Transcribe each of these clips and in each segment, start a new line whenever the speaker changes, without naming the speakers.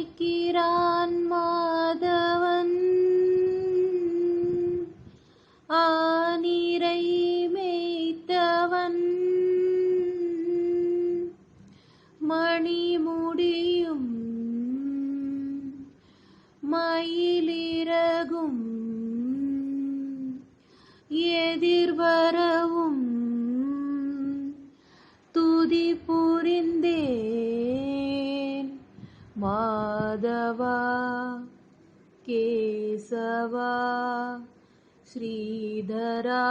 அழைக்கிறான் மாதவன் ஆனிரை மேய்த்தவன் மணிமுடியும் மயிலிறகும் எதிர்வரவும் துதி புரிந்தேன் மாதவா கேசவா ஸ்ரீதரா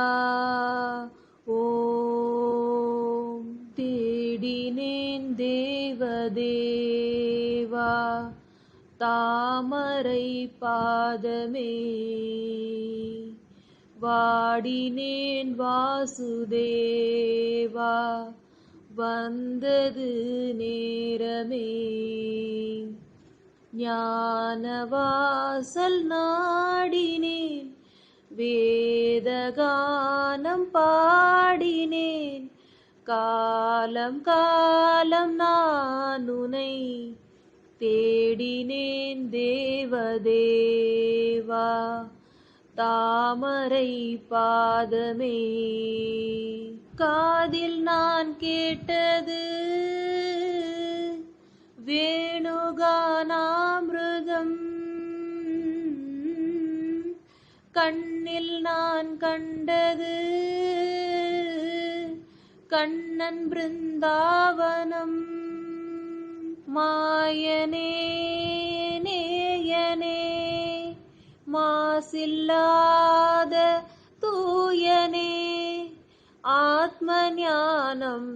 ஓம். தேடினேன் தேவதேவா தாமரை பாதமே, வாடினேன் வாசுதேவா வந்தது நேரமே. ஞானவாசல் நாடினேன், வேதகானம் பாடினேன், காலம் காலம் நான் உனை தேடினேன் தேவதேவா தாமரை பாதமே. காதில் நான் கேட்டது வேணுகானாமிருதம், கண்ணில் நான் கண்டது கண்ணன் பிருந்தாவனம். மாயனே நேயனே மாசில்லாத தூயனே, ஆத்ம ஞானம்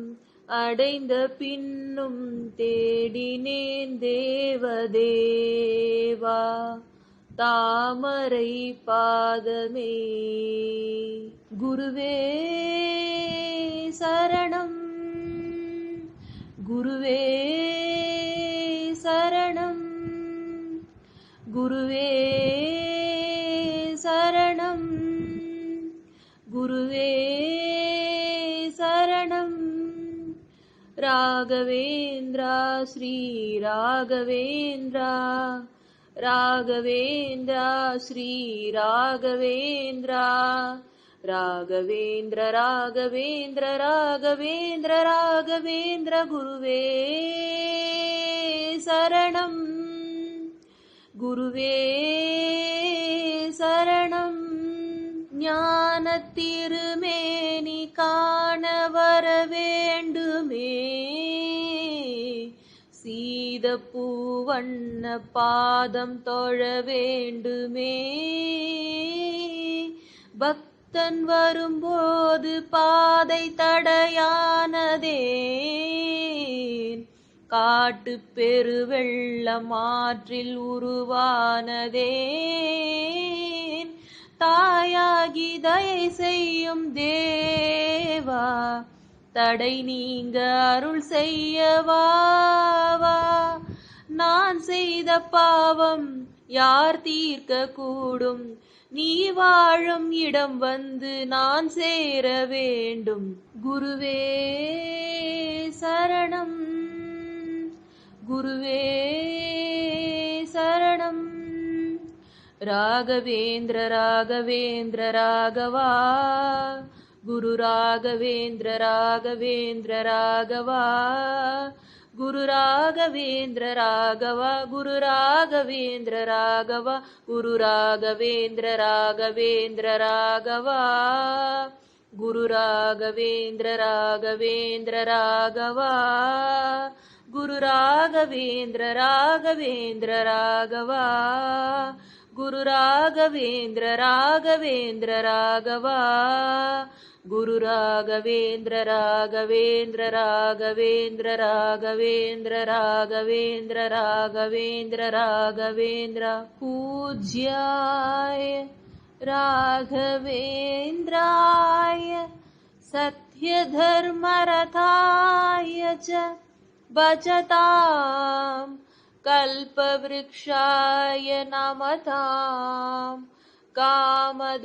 அடைந்த பின்னும் தேடினேன் தேவதேவா தாமரை பாதமே. குருவே சரணம், குருவே சரணம், குருவே சரணம், குருவே சரணம். ராகவேந்திரா ஸ்ரீ ராகவேந்திரா, ராகவேந்திரா ஸ்ரீ ராகவேந்திரா, ராகவேந்திர ராகவேந்திர ராகவேந்திர ராகவேந்திர. குருவே சரணம், குருவே சரணம். ஞான திருமேனி காண வர வேண்டுமே, சீத பூவண்ண பாதம் தொழ வேண்டுமே. பக்தன் வரும்போது பாதை தடையானதேன், காட்டு பெருவெள்ளம் ஆற்றில் உருவானதேன். தாயாகி தயை செய்யும் தேவா தடை நீங்க அருள் செய்யவா. நான் செய்த பாவம் யார் தீர்க்க கூடும், நீ வாழும் இடம் வந்து நான் சேர வேண்டும். குருவே சரணம், குருவே சரணம். ராகவேந்திர ராகவேந்திர ராகவா, குரு ராகவேந்திர ராகவேந்திர ராகவா, குரு ராகவேந்திர ராகவா, குரு ராகவேந்திர ராகவா, குரு ராகவேந்திர ராகவேந்திர ராகவா, குரு ராகவேந்திர ராகவேந்திர ராகவா, குரு ராகவேந்திர ராகவேந்திர ராகவா, குரு ராகவேந்திர ராகவேந்திர ராகவா, குரு ராகவேந்திர ராகவேந்திர ராகவேந்திர ராகவேந்திர ராகவேந்திர ராகவேந்திர ராகவேந்திர. பூஜ்யாய ராகவேந்திராய சத்யதர்மரதாய ச பஜதாம் கல்பவ்ருக்ஷாய நமதாம் காமதேனவே.